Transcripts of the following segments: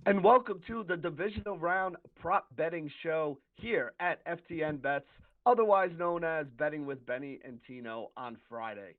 And welcome to the divisional round prop betting show here at FTN Bets, otherwise known as Betting with Benny and Tino on Friday.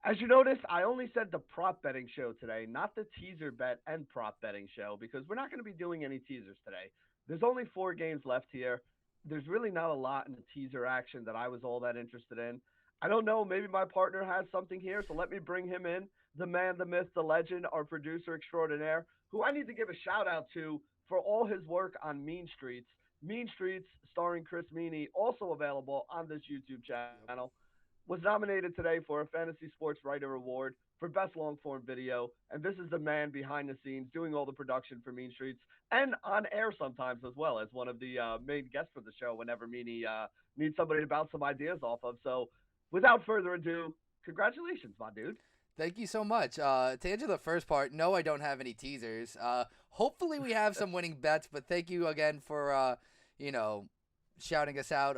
As you notice, I only said the prop betting show today, not the teaser bet and prop betting show, because we're not going to be doing any teasers today. There's only 4 games left here. There's really not a lot in the teaser action that I was all that interested in. I don't know, maybe my partner has something here, so let me bring him in. The man, the myth, the legend, our producer extraordinaire, who I need to give a shout out to for all his work on Mean Streets. Mean Streets, starring Chris Meany, also available on this YouTube Yep. channel, was nominated today for a Fantasy Sports Writer Award for Best Long Form Video. And this is the man behind the scenes doing all the production for Mean Streets and on air sometimes as well as one of the main guests for the show whenever Meany needs somebody to bounce some ideas off of. So without further ado, congratulations, my dude. Thank you so much. To answer the first part, no, I don't have any teasers. Hopefully, we have some winning bets, but thank you again for, you know, shouting us out,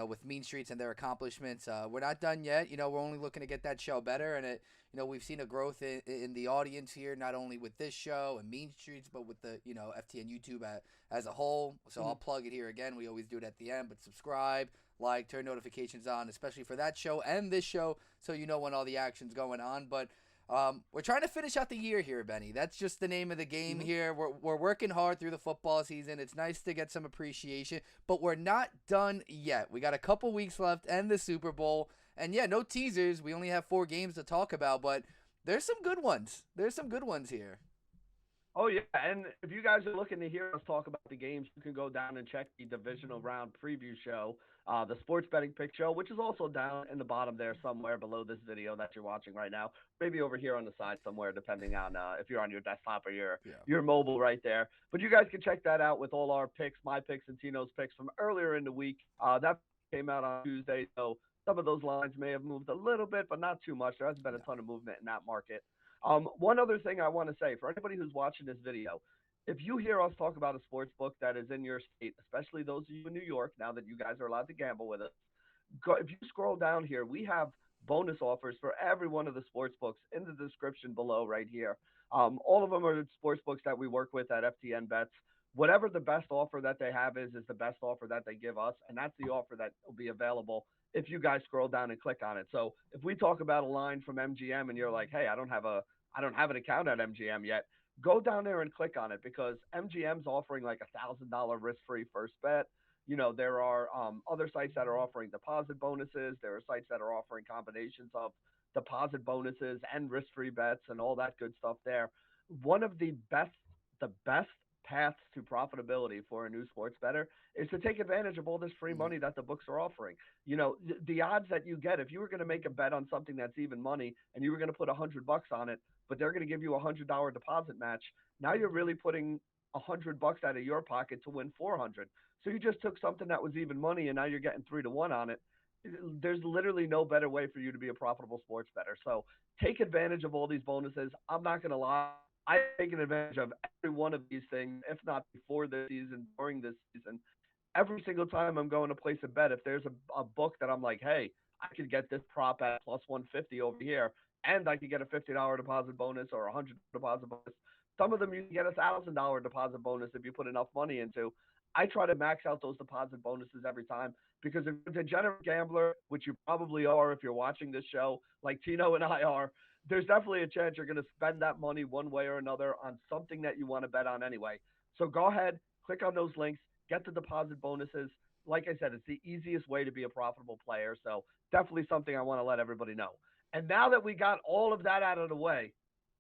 with Mean Streets and their accomplishments. We're not done yet. We're only looking to get that show better, and we've seen a growth in the audience here, not only with this show and Mean Streets, but with the, FTN YouTube as a whole. So I'll plug it here again. We always do it at the end, but subscribe, like, turn notifications on, especially for that show and this show, so you know when all the action's going on. But we're trying to finish out the year here, Benny. That's just the name of the game Mm-hmm. here. We're working hard through the football season. It's nice to get some appreciation, but we're not done yet. We got a couple weeks left and the Super Bowl. And yeah, no teasers. We only have 4 games to talk about, but there's some good ones. There's some good ones here. Oh yeah, and if you guys are looking to hear us talk about the games, you can go down and check the divisional round preview show, the sports betting pick show, which is also down in the bottom there somewhere below this video that you're watching right now. Maybe over here on the side somewhere, depending on if you're on your desktop or Yeah. your mobile right there. But you guys can check that out with all our picks, my picks, and Tino's picks from earlier in the week. That came out on Tuesday, so some of those lines may have moved a little bit, but not too much. There hasn't been a No. ton of movement in that market. One other thing I want to say for anybody who's watching this video, if you hear us talk about a sports book that is in your state, especially those of you in New York, now that you guys are allowed to gamble with us, if you scroll down here, we have bonus offers for every one of the sports books in the description below right here. All of them are sports books that we work with at FTN Bets. Whatever the best offer that they have is the best offer that they give us, and that's the offer that will be available if you guys scroll down and click on it. So if we talk about a line from MGM and you're like, hey, I don't have an account at MGM yet, go down there and click on it because MGM's offering like $1,000 risk-free first bet. There are other sites that are offering deposit bonuses. There are sites that are offering combinations of deposit bonuses and risk-free bets and all that good stuff there. One of the best paths to profitability for a new sports bettor is to take advantage of all this free Mm-hmm. money that the books are offering. The odds that you get if you were going to make a bet on something that's even money and you were going to put $100 on it, but they're going to give you $100 deposit match. Now you're really putting $100 out of your pocket to win 400. So you just took something that was even money and now you're getting 3 to 1 on it. There's literally no better way for you to be a profitable sports bettor. So take advantage of all these bonuses. I'm not going to lie. I've taken advantage of every one of these things, if not before this season, during this season. Every single time I'm going to place a bet, if there's a book that I'm like, hey, I could get this prop at plus 150 over here, and I could get a $50 deposit bonus or a $100 deposit bonus. Some of them you can get $1,000 deposit bonus if you put enough money into. I try to max out those deposit bonuses every time because if you're a degenerate gambler, which you probably are if you're watching this show, like Tino and I are, there's definitely a chance you're going to spend that money one way or another on something that you want to bet on anyway. So go ahead, click on those links, get the deposit bonuses. Like I said, it's the easiest way to be a profitable player. So definitely something I want to let everybody know. And now that we got all of that out of the way,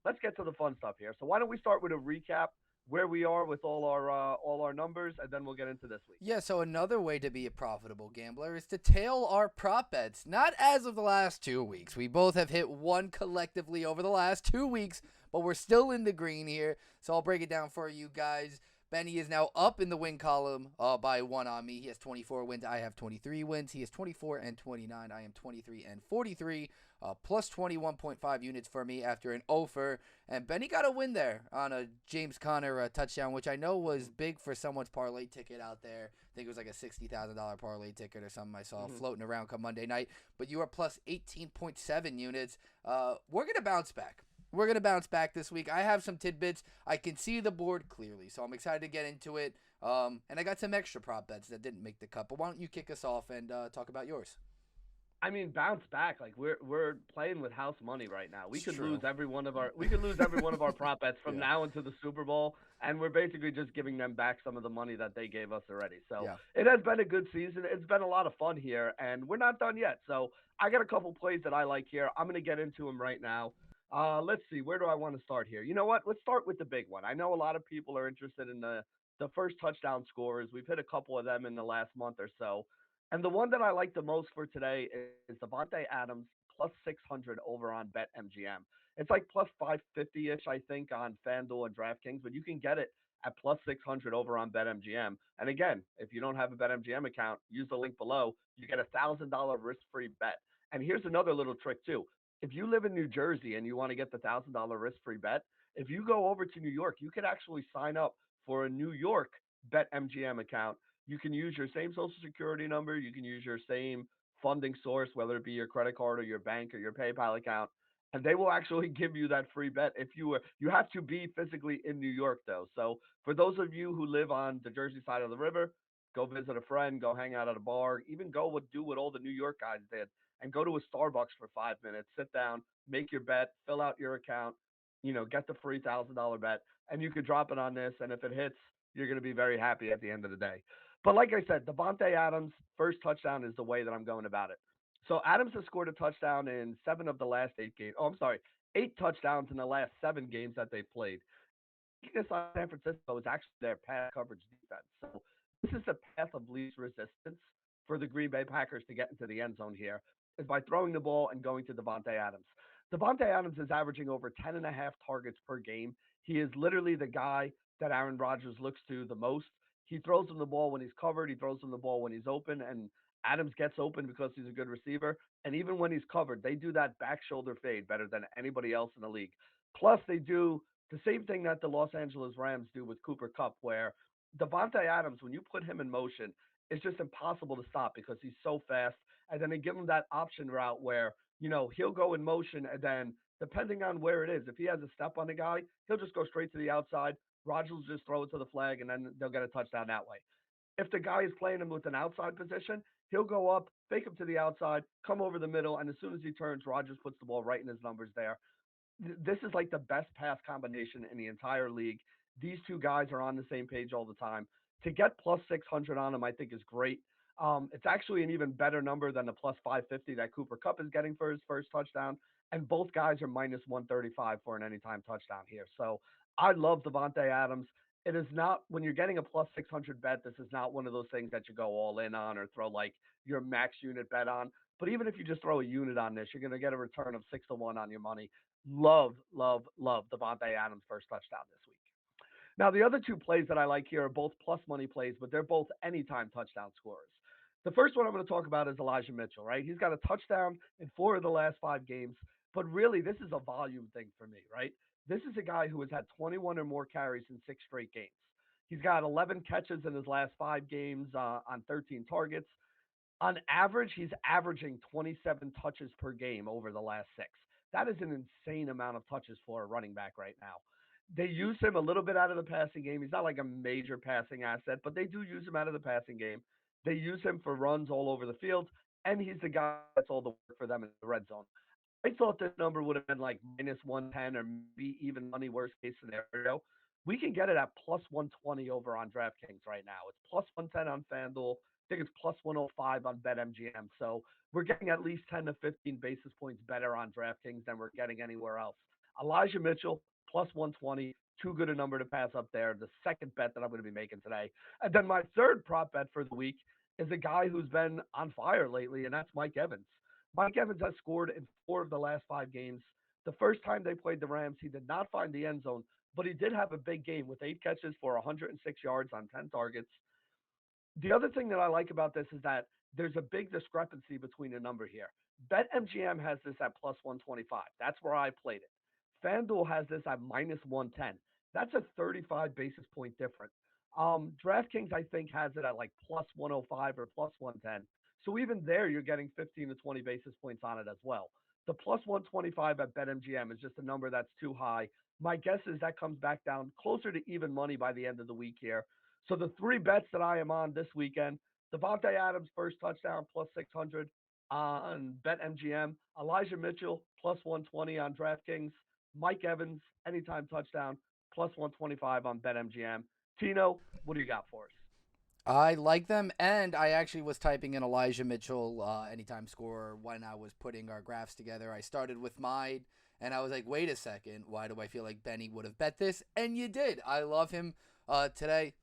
let's get to the fun stuff here. So why don't we start with a recap where we are with all our numbers, and then we'll get into this week. Yeah, so another way to be a profitable gambler is to tail our prop bets. Not as of the last 2 weeks. We both have hit one collectively over the last 2 weeks, but we're still in the green here. So I'll break it down for you guys. Benny is now up in the win column by one on me. He has 24 wins. I have 23 wins. He is 24 and 29. I am 23 and 43. Plus 21.5 units for me after an offer. And Benny got a win there on a James Conner touchdown, which I know was big for someone's parlay ticket out there. I think it was like a $60,000 parlay ticket or something I saw floating around come Monday night. But you are plus 18.7 units. We're going to bounce back. We're going to bounce back this week. I have some tidbits. I can see the board clearly, so I'm excited to get into it. And I got some extra prop bets that didn't make the cut. But why don't you kick us off and talk about yours? I mean, bounce back. Like we're playing with house money right now. We It's could true. lose every one of our we could lose every one of our prop bets from Yeah. now into the Super Bowl, and we're basically just giving them back some of the money that they gave us already. So Yeah. it has been a good season. It's been a lot of fun here, and we're not done yet. So I got a couple plays that I like here. I'm gonna get into them right now. Let's see. Where do I want to start here? You know what? Let's start with the big one. I know a lot of people are interested in the first touchdown scorers. We've hit a couple of them in the last month or so. And the one that I like the most for today is Devontae Adams plus 600 over on BetMGM. It's like plus 550 ish, I think, on FanDuel and DraftKings, but you can get it at plus 600 over on BetMGM. And again, if you don't have a BetMGM account, use the link below. You get $1,000 risk free bet. And here's another little trick, too. If you live in New Jersey and you want to get the $1,000 risk free bet, if you go over to New York, you could actually sign up for a New York BetMGM account. You can use your same social security number. You can use your same funding source, whether it be your credit card or your bank or your PayPal account, and they will actually give you that free bet if you were. You have to be physically in New York though. So for those of you who live on the Jersey side of the river, go visit a friend, go hang out at a bar, even do what all the New York guys did, and go to a Starbucks for 5 minutes, sit down, make your bet, fill out your account, get the free $1,000 bet, and you could drop it on this, and if it hits, you're going to be very happy at the end of the day. But like I said, Devontae Adams' first touchdown is the way that I'm going about it. So Adams has scored a touchdown in 7 of the last 8 games. Oh, I'm sorry, 8 touchdowns in the last 7 games that they've played. Weakness on San Francisco is actually their pass coverage defense. So this is the path of least resistance for the Green Bay Packers to get into the end zone here is by throwing the ball and going to Devontae Adams. Devontae Adams is averaging over 10 and a half targets per game. He is literally the guy that Aaron Rodgers looks to the most. He throws him the ball when he's covered. He throws him the ball when he's open, and Adams gets open because he's a good receiver. And even when he's covered, they do that back shoulder fade better than anybody else in the league. Plus, they do the same thing that the Los Angeles Rams do with Cooper Kupp, where Devontae Adams, when you put him in motion, it's just impossible to stop because he's so fast. And then they give him that option route where, he'll go in motion and then depending on where it is, if he has a step on the guy, he'll just go straight to the outside. Rodgers will just throw it to the flag and then they'll get a touchdown that way. If the guy is playing him with an outside position, he'll go up, fake him to the outside, come over the middle, and as soon as he turns, Rodgers puts the ball right in his numbers there. This is like the best pass combination in the entire league. These two guys are on the same page all the time. To get plus 600 on them, I think is great. It's actually an even better number than the plus 550 that Cooper Kupp is getting for his first touchdown. And both guys are minus 135 for an anytime touchdown here. So I love Devontae Adams. It is not, when you're getting a plus 600 bet, this is not one of those things that you go all in on or throw like your max unit bet on. But even if you just throw a unit on this, you're going to get a return of 6 to 1 on your money. Love Devontae Adams' first touchdown this week. Now, the other two plays that I like here are both plus money plays, but they're both anytime touchdown scorers. The first one I'm going to talk about is Elijah Mitchell, right? He's got a touchdown in 4 of the last 5 games, but really, this is a volume thing for me, right? This is a guy who has had 21 or more carries in 6 straight games. He's got 11 catches in his last 5 games on 13 targets. On average, he's averaging 27 touches per game over the last 6. That is an insane amount of touches for a running back right now. They use him a little bit out of the passing game. He's not like a major passing asset, but they do use him out of the passing game. They use him for runs all over the field, and he's the guy that's all the work for them in the red zone. I thought this number would have been like minus 110 or maybe even money worst case scenario. We can get it at plus 120 over on DraftKings right now. It's plus 110 on FanDuel. I think it's plus 105 on BetMGM. So we're getting at least 10 to 15 basis points better on DraftKings than we're getting anywhere else. Elijah Mitchell, plus 120. Too good a number to pass up there. The second bet that I'm going to be making today. And then my third prop bet for the week is a guy who's been on fire lately, and that's Mike Evans. Mike Evans has scored in 4 of the last 5 games. The first time they played the Rams, he did not find the end zone, but he did have a big game with 8 catches for 106 yards on 10 targets. The other thing that I like about this is that there's a big discrepancy between a number here. BetMGM has this at plus 125. That's where I played it. FanDuel has this at minus 110. That's a 35 basis point difference. DraftKings, I think, has it at like plus 105 or plus 110. So even there, you're getting 15 to 20 basis points on it as well. The plus 125 at BetMGM is just a number that's too high. My guess is that comes back down closer to even money by the end of the week here. So the three bets that I am on this weekend: Devontae Adams first touchdown plus 600 on BetMGM, Elijah Mitchell plus 120 on DraftKings, Mike Evans anytime touchdown plus 125 on BetMGM. Tino, what do you got for us? I like them, and I actually was typing in Elijah Mitchell anytime scorer when I was putting our graphs together. I started with mine, and I was like, wait a second, why do I feel like Benny would have bet this? And you did. I love him today.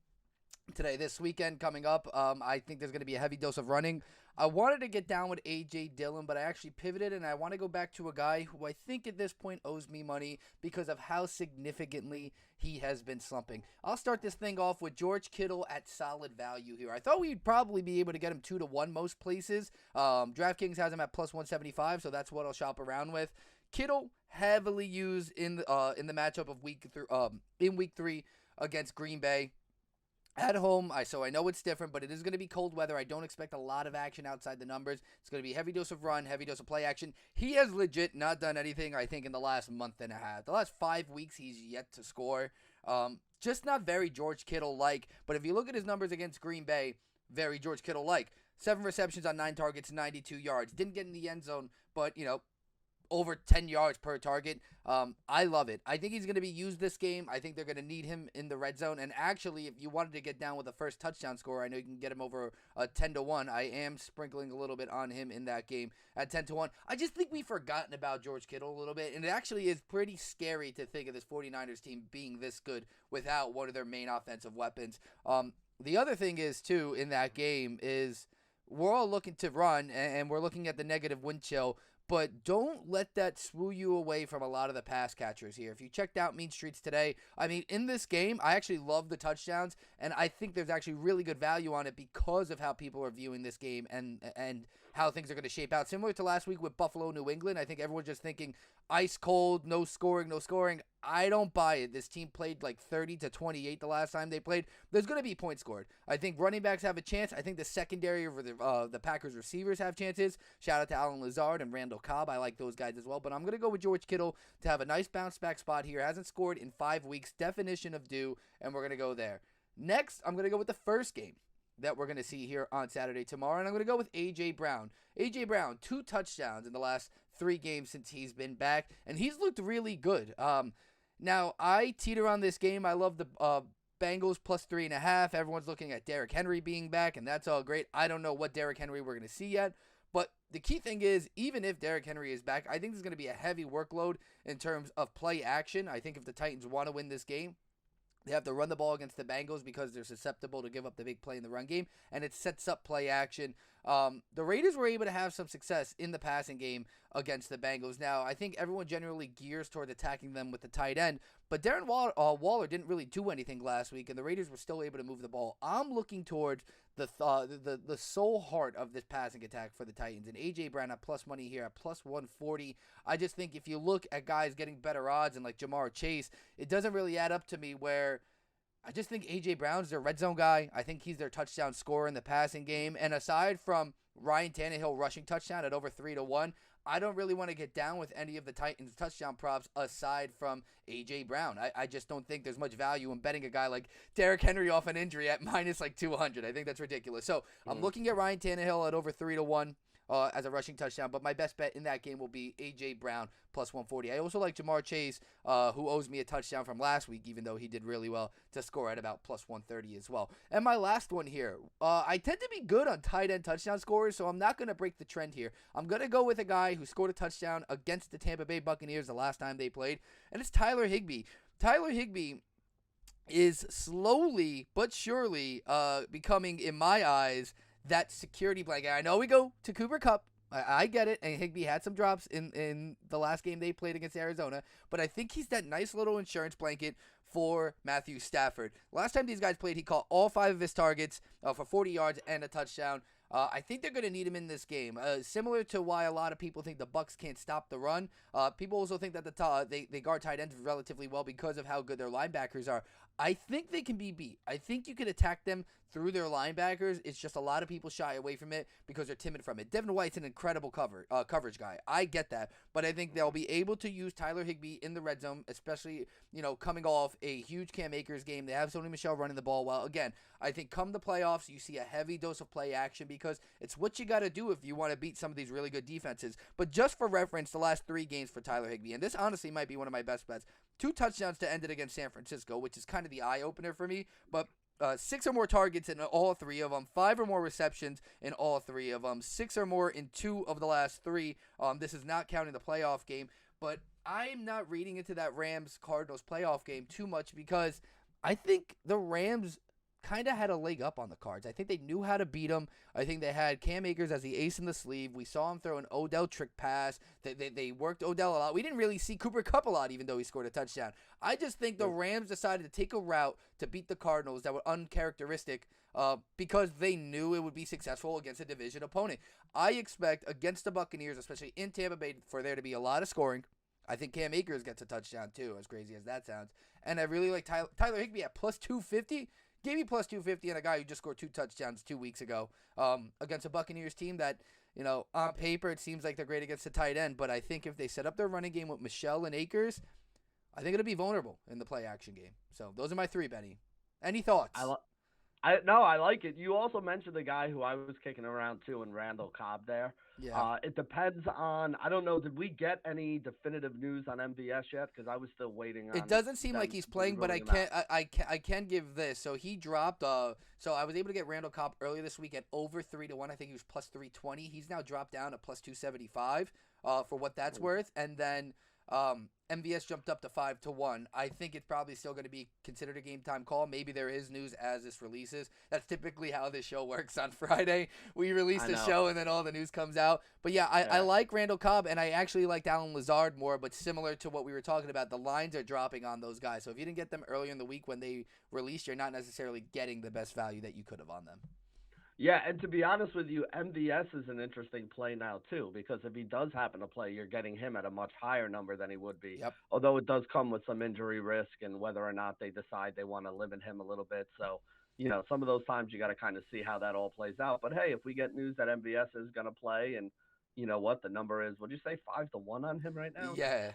This weekend coming up. I think there's going to be a heavy dose of running. I wanted to get down with A.J. Dillon, but I actually pivoted, and I want to go back to a guy who I think at this point owes me money because of how significantly he has been slumping. I'll start this thing off with George Kittle at solid value here. I thought we'd probably be able to get him 2-1 most places. DraftKings has him at plus 175, so that's what I'll shop around with. Kittle heavily used in the matchup of week 3 against Green Bay. At home, so I know it's different, but it is going to be cold weather. I don't expect a lot of action outside the numbers. It's going to be a heavy dose of run, heavy dose of play action. He has legit not done anything, I think, in the last month and a half. The last 5 weeks, he's yet to score. Just not very George Kittle-like. But if you look at his numbers against Green Bay, very George Kittle-like. 7 receptions on 9 targets, 92 yards. Didn't get in the end zone, but, over 10 yards per target. I love it. I think he's going to be used this game. I think they're going to need him in the red zone. And actually, if you wanted to get down with a first touchdown score, I know you can get him over a 10-1. I am sprinkling a little bit on him in that game at 10-1. I just think we've forgotten about George Kittle a little bit. And it actually is pretty scary to think of this 49ers team being this good without one of their main offensive weapons. The other thing is, too, in that game is we're all looking to run, and we're looking at the negative wind chill. But don't let that swoo you away from a lot of the pass catchers here. If you checked out Mean Streets today, I mean, in this game, I actually love the touchdowns, and I think there's actually really good value on it because of how people are viewing this game and how things are going to shape out. Similar to last week with Buffalo, New England, I think everyone's just thinking ice cold, no scoring, no scoring. I don't buy it. This team played like 30-28 the last time they played. There's going to be points scored. I think running backs have a chance. I think the secondary of the Packers receivers have chances. Shout out to Alan Lazard and Randall Cobb. I like those guys as well. But I'm going to go with George Kittle to have a nice bounce back spot here. Hasn't scored in 5 weeks. Definition of due. And we're going to go there. Next, I'm going to go with the first game that we're going to see here on Saturday tomorrow. And I'm going to go with A.J. Brown. A.J. Brown, 2 touchdowns in the last 3 games since he's been back. And he's looked really good. Now, I teeter on this game. I love the Bengals plus 3.5. Everyone's looking at Derrick Henry being back, and that's all great. I don't know what Derrick Henry we're going to see yet. But the key thing is, even if Derrick Henry is back, I think there's going to be a heavy workload in terms of play action. I think if the Titans want to win this game, they have to run the ball against the Bengals because they're susceptible to give up the big play in the run game, and it sets up play action. The Raiders were able to have some success in the passing game against the Bengals. Now, I think everyone generally gears toward attacking them with the tight end, but Darren Waller didn't really do anything last week, and the Raiders were still able to move the ball. I'm looking towards the sole heart of this passing attack for the Titans, and A.J. Brown at plus money here at plus 140. I just think if you look at guys getting better odds and like Jamar Chase, it doesn't really add up to me where I just think A.J. Brown's their red zone guy. I think he's their touchdown scorer in the passing game. And aside from Ryan Tannehill rushing touchdown at over 3-1, I don't really want to get down with any of the Titans touchdown props aside from A.J. Brown. I just don't think there's much value in betting a guy like Derrick Henry off an injury at minus like 200. I think that's ridiculous. So I'm looking at Ryan Tannehill at over 3-1. As a rushing touchdown, but my best bet in that game will be A.J. Brown plus 140. I also like Jamar Chase, who owes me a touchdown from last week, even though he did really well, to score at about plus 130 as well. And my last one here, I tend to be good on tight end touchdown scorers, so I'm not going to break the trend here. I'm going to go with a guy who scored a touchdown against the Tampa Bay Buccaneers the last time they played, and it's Tyler Higbee. Tyler Higbee is slowly but surely becoming, in my eyes, that security blanket. I know we go to Cooper Kupp. I get it. And Higbee had some drops in the last game they played against Arizona. But I think he's that nice little insurance blanket for Matthew Stafford. Last time these guys played, he caught all 5 of his targets for 40 yards and a touchdown. I think they're going to need him in this game. Similar to why a lot of people think the Bucs can't stop the run. People also think that they guard tight ends relatively well because of how good their linebackers are. I think they can be beat. I think you can attack them through their linebackers. It's just a lot of people shy away from it because they're timid from it. Devin White's an incredible coverage guy. I get that. But I think they'll be able to use Tyler Higbee in the red zone, especially, coming off a huge Cam Akers game. They have Sony Michel running the ball well. Again, I think come the playoffs, you see a heavy dose of play action because it's what you got to do if you want to beat some of these really good defenses. But just for reference, the last 3 games for Tyler Higbee, and this honestly might be one of my best bets. 2 touchdowns to end it against San Francisco, which is kind of the eye-opener for me. But 6 or more targets in all 3 of them, 5 or more receptions in all 3 of them, 6 or more in 2 of the last 3. This is not counting the playoff game. But I'm not reading into that Rams-Cardinals playoff game too much because I think the Rams kind of had a leg up on the Cards. I think they knew how to beat them. I think they had Cam Akers as the ace in the sleeve. We saw him throw an Odell trick pass. They worked Odell a lot. We didn't really see Cooper Kupp a lot, even though he scored a touchdown. I just think the Rams decided to take a route to beat the Cardinals that were uncharacteristic because they knew it would be successful against a division opponent. I expect against the Buccaneers, especially in Tampa Bay, for there to be a lot of scoring. I think Cam Akers gets a touchdown too, as crazy as that sounds. And I really like Tyler Higbee at plus 250. Give me plus 250 on a guy who just scored 2 touchdowns 2 weeks ago against a Buccaneers team that, on paper it seems like they're great against the tight end. But I think if they set up their running game with Michelle and Akers, I think it'll be vulnerable in the play action game. So those are my 3, Benny. Any thoughts? I like it. You also mentioned the guy who I was kicking around too, and Randall Cobb there. Yeah. It depends on, I don't know, did we get any definitive news on MVS yet? Because I was still waiting on. It doesn't seem like he's playing, but I can give this. So he dropped. So I was able to get Randall Cobb earlier this week at over 3-1. I think he was plus 320. He's now dropped down to plus 275 for what that's worth, and then MVS jumped up to 5-1. I think it's probably still going to be considered a game time call. Maybe there is news as this releases. That's typically how this show works on Friday. We release the show and then all the news comes out. But yeah, I like Randall Cobb, and I actually liked Allen Lazard more, but similar to what we were talking about, the lines are dropping on those guys. So if you didn't get them earlier in the week when they released, you're not necessarily getting the best value that you could have on them. Yeah, and to be honest with you, MVS is an interesting play now too, because if he does happen to play, you're getting him at a much higher number than he would be. Yep. Although it does come with some injury risk and whether or not they decide they want to limit him a little bit. So, some of those times you got to kind of see how that all plays out. But hey, if we get news that MVS is going to play, and you know what the number is, would you say 5-1 on him right now? Yeah.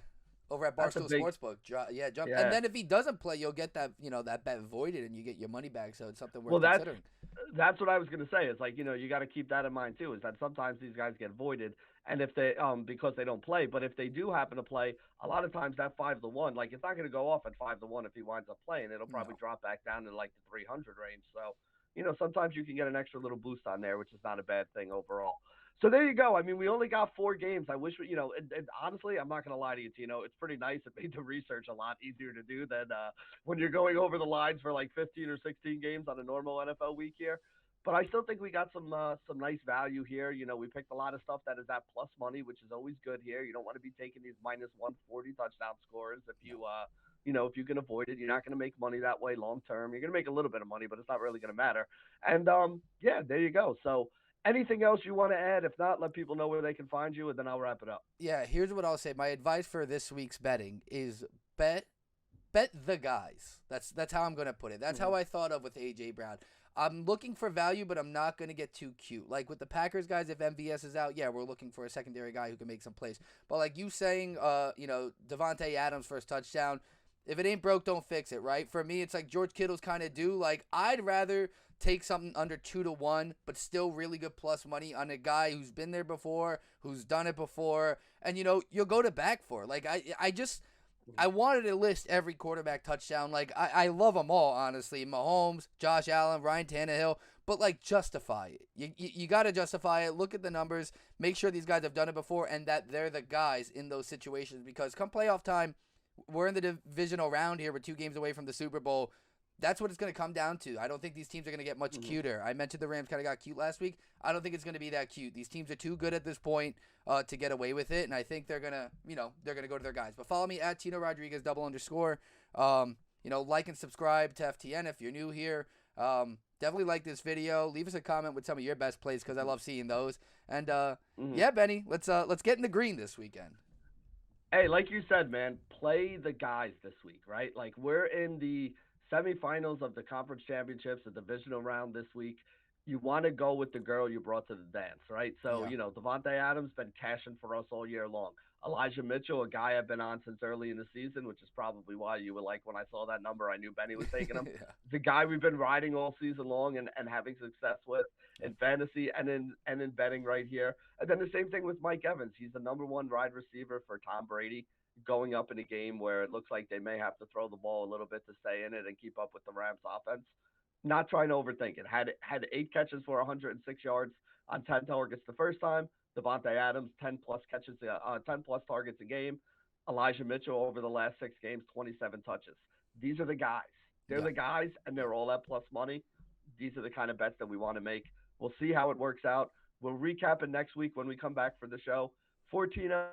Over at Barstool Sportsbook, jump. Yeah. And then if he doesn't play, you'll get that, that bet voided, and you get your money back. So it's something worth considering. That's what I was going to say. It's like, you got to keep that in mind too, is that sometimes these guys get voided, and if they because they don't play, but if they do happen to play, a lot of times that 5-1, like it's not going to go off at 5-1 if he winds up playing. It'll probably drop back down to like the 300 range. So, sometimes you can get an extra little boost on there, which is not a bad thing overall. So there you go. I mean, we only got 4 games. I wish, and honestly, I'm not going to lie to you, Tino. It's pretty nice. It made the research a lot easier to do than when you're going over the lines for like 15 or 16 games on a normal NFL week here. But I still think we got some nice value here. We picked a lot of stuff that is at plus money, which is always good here. You don't want to be taking these minus 140 touchdown scores if you if you can avoid it. You're not going to make money that way long term. You're going to make a little bit of money, but it's not really going to matter. And there you go. So. Anything else you want to add? If not, let people know where they can find you, and then I'll wrap it up. Yeah, here's what I'll say. My advice for this week's betting is bet the guys. That's how I'm going to put it. That's how I thought of with A.J. Brown. I'm looking for value, but I'm not going to get too cute. Like with the Packers guys, if MVS is out, yeah, we're looking for a secondary guy who can make some plays. But like you saying, Devontae Adams for his touchdown, if it ain't broke, don't fix it, right? For me, it's like George Kittle's kind of due. Like I'd rather take something under 2-1, but still really good plus money on a guy who's been there before, who's done it before, and you'll go to back for. Like I wanted to list every quarterback touchdown. Like I love them all, honestly. Mahomes, Josh Allen, Ryan Tannehill, but like justify it. You got to justify it. Look at the numbers. Make sure these guys have done it before and that they're the guys in those situations. Because come playoff time, we're in the divisional round here. We're 2 games away from the Super Bowl. That's what it's going to come down to. I don't think these teams are going to get much cuter. I mentioned the Rams kind of got cute last week. I don't think it's going to be that cute. These teams are too good at this point to get away with it, and I think they're going to, they're going to go to their guys. But follow me at Tino Rodriguez _. Like and subscribe to FTN if you're new here. Definitely like this video. Leave us a comment with some of your best plays because I love seeing those. And yeah, Benny, let's get in the green this weekend. Hey, like you said, man, play the guys this week, right? Like we're in the semifinals of the conference championships, the divisional round this week. You want to go with the girl you brought to the dance, right? So, Yeah. Devontae Adams been cashing for us all year long. Elijah Mitchell, a guy I've been on since early in the season, which is probably why you were like, when I saw that number, I knew Benny was taking him. Yeah. The guy we've been riding all season long and having success with Yeah. in fantasy and in betting right here. And then the same thing with Mike Evans. He's the number one wide receiver for Tom Brady going up in a game where it looks like they may have to throw the ball a little bit to stay in it and keep up with the Rams offense. Not trying to overthink it. Had 8 catches for 106 yards on 10 targets the first time. Devontae Adams 10 plus targets a game. Elijah Mitchell over the last 6 games 27 touches. These are the guys. They're Yeah. the guys, and Yeah. they're all at plus money. These are the kind of bets that we want to make. We'll see how it works out. We'll recap it next week when we come back for the show. For Tino,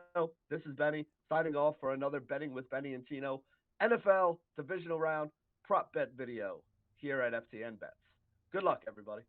this is Benny signing off for another Betting with Benny and Tino NFL Divisional Round prop bet video here at FTN Bets. Good luck, everybody.